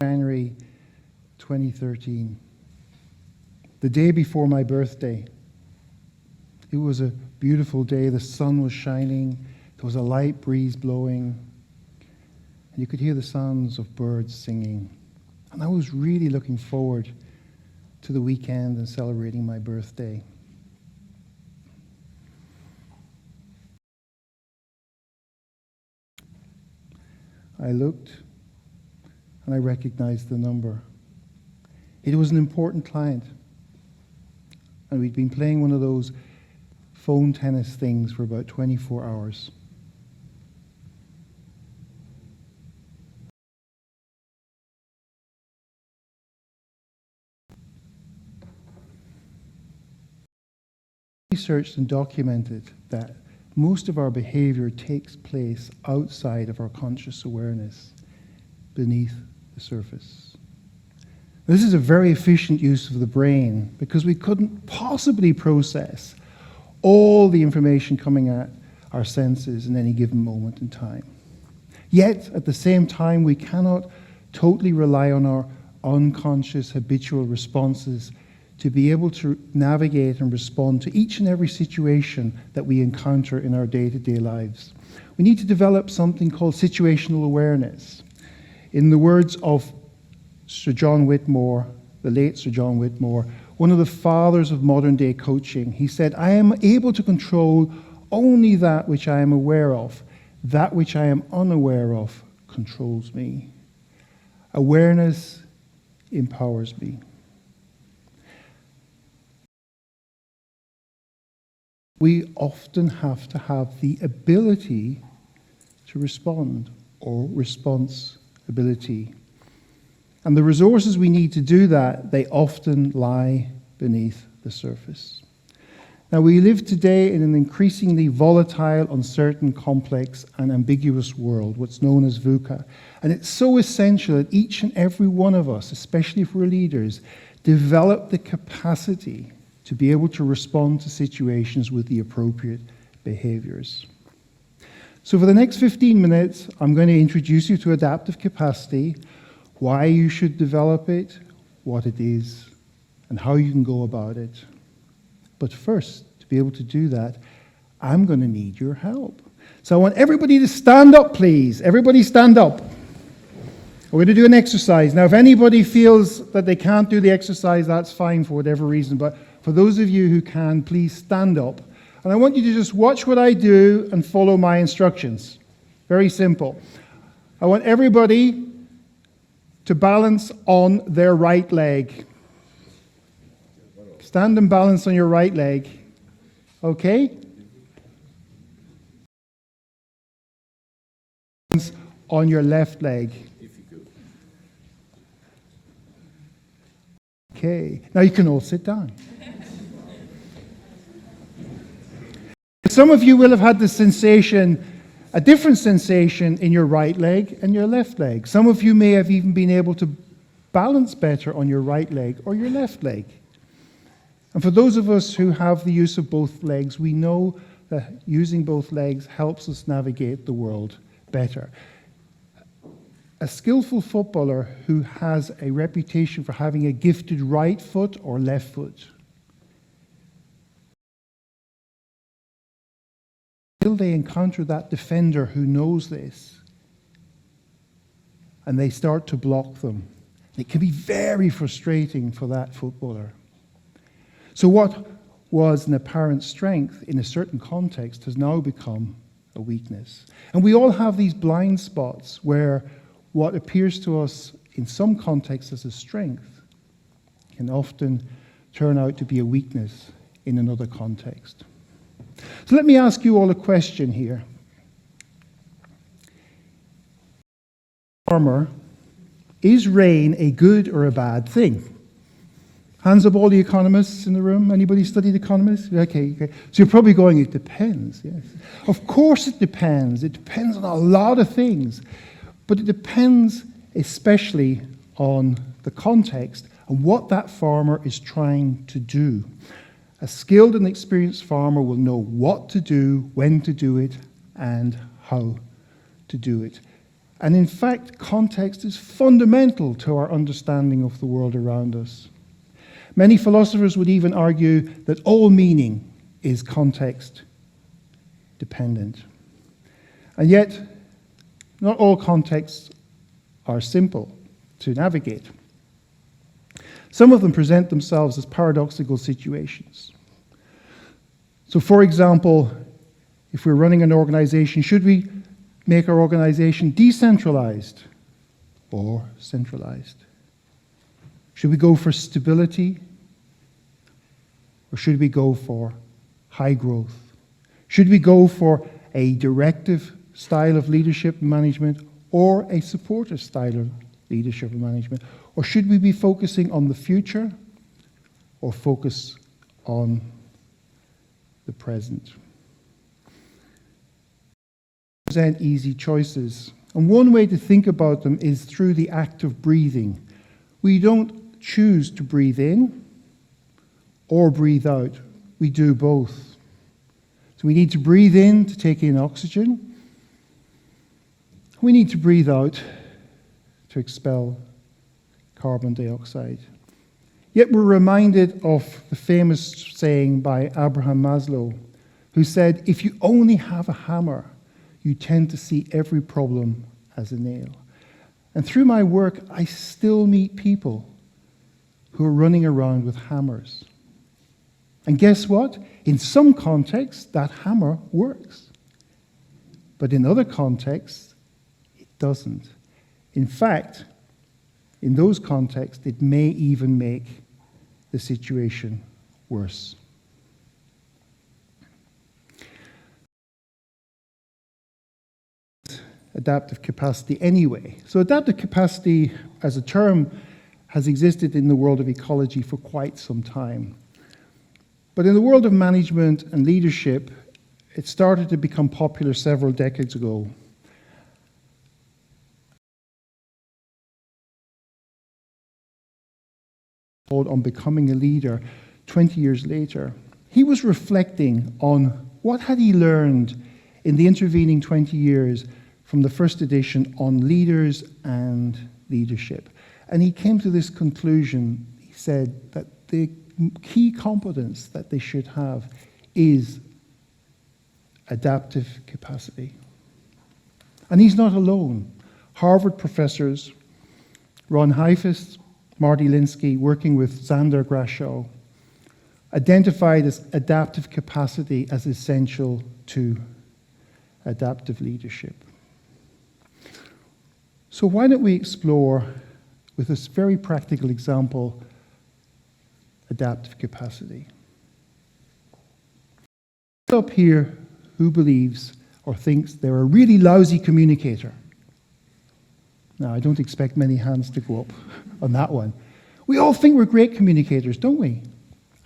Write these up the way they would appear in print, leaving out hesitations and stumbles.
January 2013, the day before my birthday. It was a beautiful day. The sun was shining. There was a light breeze blowing. And you could hear the sounds of birds singing. And I was really looking forward to the weekend and celebrating my birthday. I looked and I recognized the number. It was an important client. And we'd been playing one of those phone tennis things for about 24 hours. Researched and documented that most of our behavior takes place outside of our conscious awareness, beneath the surface. This is a very efficient use of the brain because we couldn't possibly process all the information coming at our senses in any given moment in time. Yet, at the same time, we cannot totally rely on our unconscious habitual responses to be able to navigate and respond to each and every situation that we encounter in our day-to-day lives. We need to develop something called situational awareness. In the words of Sir John Whitmore, the late Sir John Whitmore, one of the fathers of modern-day coaching, he said, "I am able to control only that which I am aware of. That which I am unaware of controls me. Awareness empowers me." We often have to have the ability to respond, or responsibility. And the resources we need to do that, they often lie beneath the surface. Now, we live today in an increasingly volatile, uncertain, complex, and ambiguous world, what's known as VUCA. And it's so essential that each and every one of us, especially if we're leaders, develop the capacity to be able to respond to situations with the appropriate behaviors. So for the next 15 minutes, I'm going to introduce you to adaptive capacity, why you should develop it, what it is, and how you can go about it. But first, to be able to do that, I'm going to need your help. So I want everybody to stand up, please. Everybody stand up. We're going to do an exercise. Now, if anybody feels that they can't do the exercise, that's fine for whatever reason. But for those of you who can, please stand up. And I want you to just watch what I do and follow my instructions. Very simple. I want everybody to balance on their right leg. Stand and balance on your right leg. Okay? On your left leg. Okay. Now you can all sit down. Some of you will have had the sensation, a different sensation in your right leg and your left leg. Some of you may have even been able to balance better on your right leg or your left leg. And for those of us who have the use of both legs, we know that using both legs helps us navigate the world better. A skillful footballer who has a reputation for having a gifted right foot or left foot, until they encounter that defender who knows this, and they start to block them, it can be very frustrating for that footballer. So what was an apparent strength in a certain context has now become a weakness. And we all have these blind spots where what appears to us in some contexts as a strength can often turn out to be a weakness in another context. So let me ask you all a question here. Farmer, is rain a good or a bad thing? Hands up, all the economists in the room. Anybody studied economists? Okay. So you're probably going, it depends, yes. Of course it depends. It depends on a lot of things. But it depends especially on the context and what that farmer is trying to do. A skilled and experienced farmer will know what to do, when to do it, and how to do it. And in fact, context is fundamental to our understanding of the world around us. Many philosophers would even argue that all meaning is context dependent. And yet, not all contexts are simple to navigate. Some of them present themselves as paradoxical situations. So, for example, if we're running an organization, should we make our organization decentralized or centralized? Should we go for stability or should we go for high growth? Should we go for a directive style of leadership and management or a supportive style of leadership and management? Or should we be focusing on the future or focus on the present? Present easy choices. And one way to think about them is through the act of breathing. We don't choose to breathe in or breathe out. We do both. So we need to breathe in to take in oxygen. We need to breathe out to expel carbon dioxide. Yet we're reminded of the famous saying by Abraham Maslow, who said, if you only have a hammer, you tend to see every problem as a nail. And through my work, I still meet people who are running around with hammers. And guess what? In some contexts, that hammer works. But in other contexts, it doesn't. In fact, in those contexts, it may even make the situation worse. Adaptive capacity anyway. So adaptive capacity as a term has existed in the world of ecology for quite some time. But in the world of management and leadership, it started to become popular several decades ago. On becoming a leader 20 years later, he was reflecting on what had he learned in the intervening 20 years from the first edition on leaders and leadership. And he came to this conclusion. He said that the key competence that they should have is adaptive capacity. And he's not alone. Harvard professors Ron Heifetz, Marty Linsky, working with Zander Grashow, identified as adaptive capacity as essential to adaptive leadership. So why don't we explore, with this very practical example, adaptive capacity. Up here, who believes or thinks they're a really lousy communicator? Now, I don't expect many hands to go up on that one. We all think we're great communicators, don't we?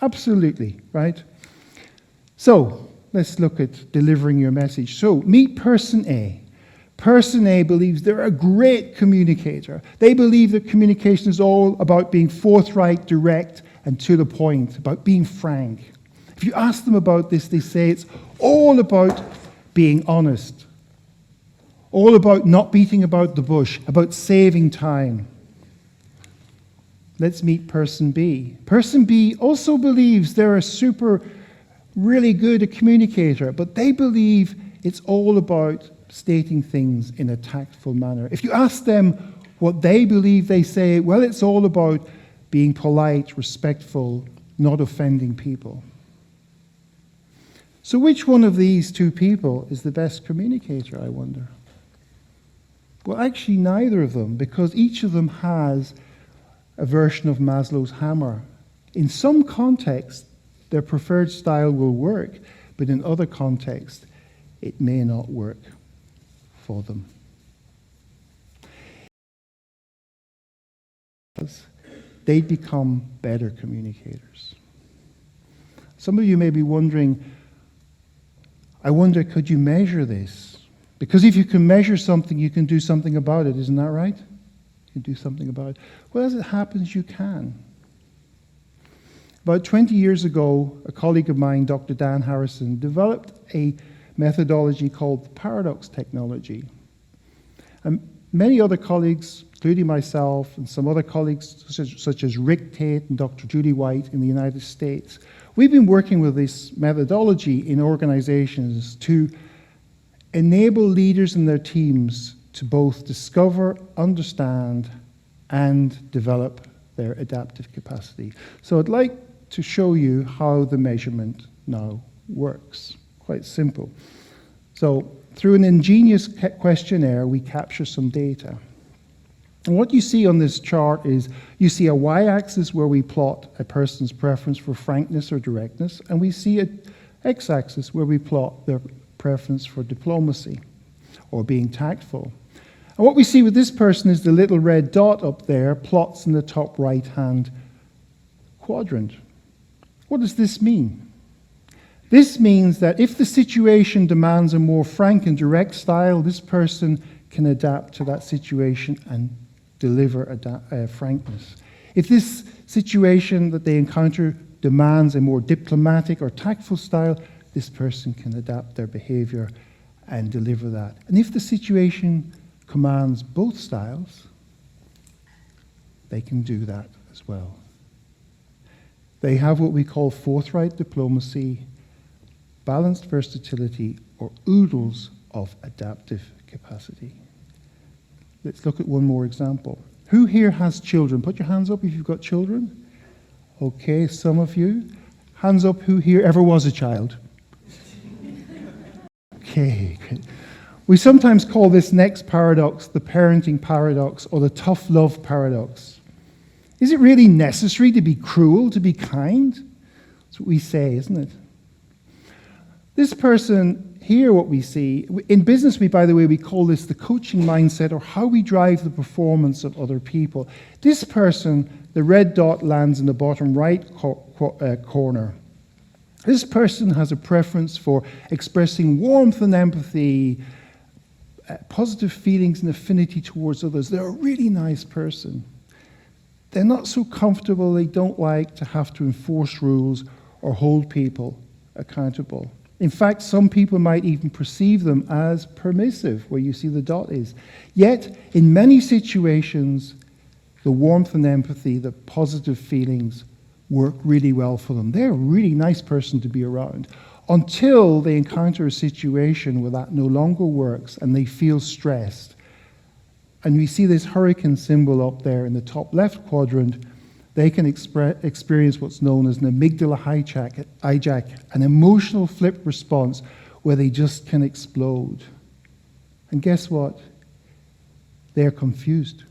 Absolutely, right? So, let's look at delivering your message. So, meet person A. Person A believes they're a great communicator. They believe that communication is all about being forthright, direct, and to the point, about being frank. If you ask them about this, they say it's all about being honest, all about not beating about the bush, about saving time. Let's meet person B. Person B also believes they're really good a communicator, but they believe it's all about stating things in a tactful manner. If you ask them what they believe, they say, well, it's all about being polite, respectful, not offending people. So which one of these two people is the best communicator, I wonder? Well, actually neither of them, because each of them has a version of Maslow's hammer. In some contexts, their preferred style will work, but in other contexts, it may not work for them. They'd become better communicators. Some of you may be wondering, I wonder, could you measure this? Because if you can measure something, you can do something about it, isn't that right? You can do something about it. Well, as it happens, you can. About 20 years ago, a colleague of mine, Dr. Dan Harrison, developed a methodology called the paradox technology. And many other colleagues, including myself and some other colleagues such as Rick Tate and Dr. Judy White in the United States, we've been working with this methodology in organizations to enable leaders and their teams to both discover, understand, and develop their adaptive capacity. So I'd like to show you how the measurement now works. Quite simple. So through an ingenious questionnaire, we capture some data. And what you see on this chart is you see a y-axis where we plot a person's preference for frankness or directness, and we see an x-axis where we plot their preference for diplomacy or being tactful. And what we see with this person is the little red dot up there plots in the top right-hand quadrant. What does this mean? This means that if the situation demands a more frank and direct style, this person can adapt to that situation and deliver frankness. If this situation that they encounter demands a more diplomatic or tactful style, this person can adapt their behavior and deliver that. And if the situation commands both styles, they can do that as well. They have what we call forthright diplomacy, balanced versatility, or oodles of adaptive capacity. Let's look at one more example. Who here has children? Put your hands up if you've got children. Okay, some of you. Hands up who here ever was a child. Okay, good. We sometimes call this next paradox the parenting paradox or the tough love paradox. Is it really necessary to be cruel, to be kind? That's what we say, isn't it? This person here, what we see, in business, by the way, we call this the coaching mindset or how we drive the performance of other people. This person, the red dot lands in the bottom right corner. This person has a preference for expressing warmth and empathy, positive feelings and affinity towards others. They're a really nice person. They're not so comfortable, they don't like to have to enforce rules or hold people accountable. In fact, some people might even perceive them as permissive, where you see the dot is. Yet, in many situations, the warmth and empathy, the positive feelings work really well for them. They're a really nice person to be around until they encounter a situation where that no longer works and they feel stressed. And we see this hurricane symbol up there in the top left quadrant. They can experience what's known as an amygdala hijack, an emotional flip response where they just can explode. And guess what? They're confused.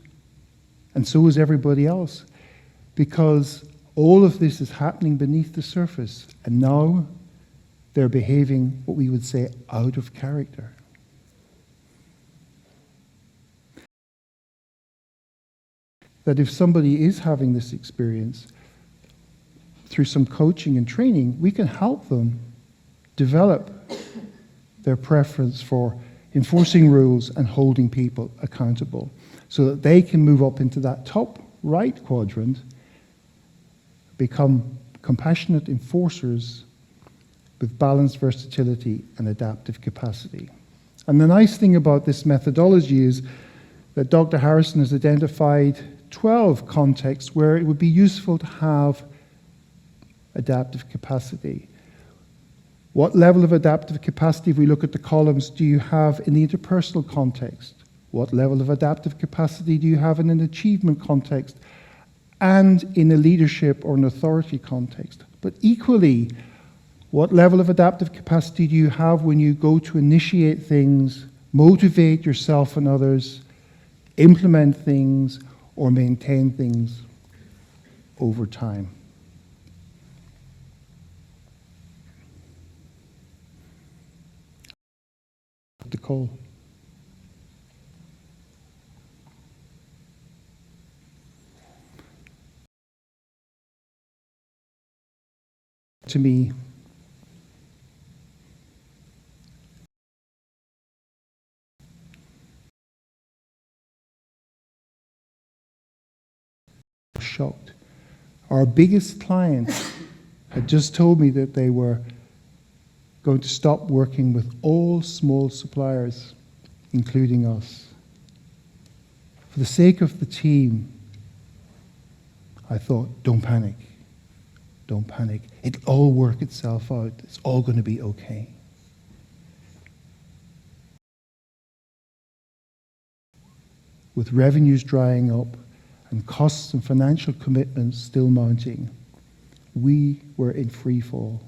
And so is everybody else, because all of this is happening beneath the surface. And now they're behaving, what we would say, out of character. That if somebody is having this experience, through some coaching and training, we can help them develop their preference for enforcing rules and holding people accountable so that they can move up into that top right quadrant, become compassionate enforcers with balanced versatility and adaptive capacity. And the nice thing about this methodology is that Dr. Harrison has identified 12 contexts where it would be useful to have adaptive capacity. What level of adaptive capacity, if we look at the columns, do you have in the interpersonal context? What level of adaptive capacity do you have in an achievement context and in a leadership or an authority context? But equally, what level of adaptive capacity do you have when you go to initiate things, motivate yourself and others, implement things, or maintain things over time? The call. To me, shocked. Our biggest client had just told me that they were going to stop working with all small suppliers, including us. For the sake of the team, I thought, don't panic. Don't panic. It'll all work itself out. It's all going to be okay. With revenues drying up and costs and financial commitments still mounting, we were in free fall.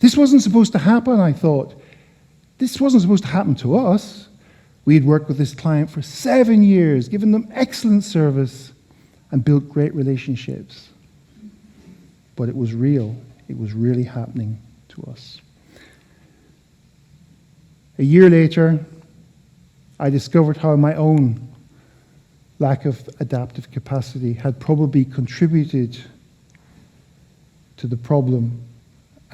This wasn't supposed to happen, I thought. This wasn't supposed to happen to us. We had worked with this client for 7 years, given them excellent service, and built great relationships. But it was real. It was really happening to us. A year later, I discovered how my own lack of adaptive capacity had probably contributed to the problem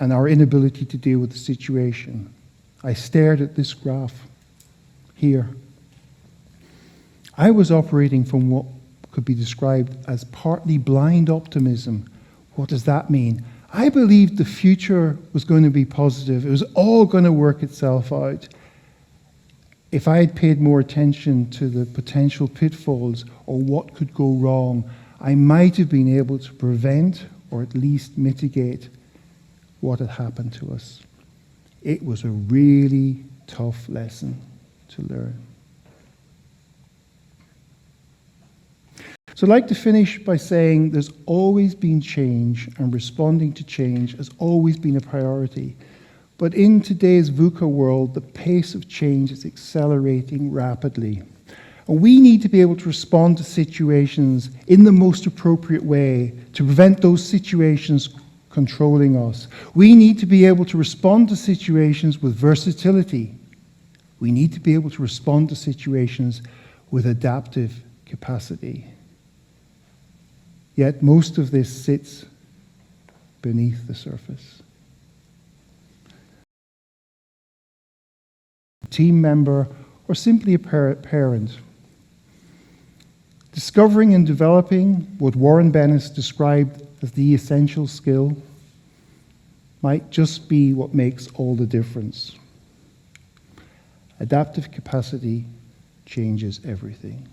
and our inability to deal with the situation. I stared at this graph here. I was operating from what could be described as partly blind optimism. What does that mean? I believed the future was going to be positive. It was all going to work itself out. If I had paid more attention to the potential pitfalls or what could go wrong, I might have been able to prevent or at least mitigate what had happened to us. It was a really tough lesson to learn. So I'd like to finish by saying there's always been change, and responding to change has always been a priority. But in today's VUCA world, the pace of change is accelerating rapidly. And we need to be able to respond to situations in the most appropriate way to prevent those situations controlling us. We need to be able to respond to situations with versatility. We need to be able to respond to situations with adaptive capacity. Yet most of this sits beneath the surface. A team member or simply a parent. Discovering and developing what Warren Bennis described as the essential skill might just be what makes all the difference. Adaptive capacity changes everything.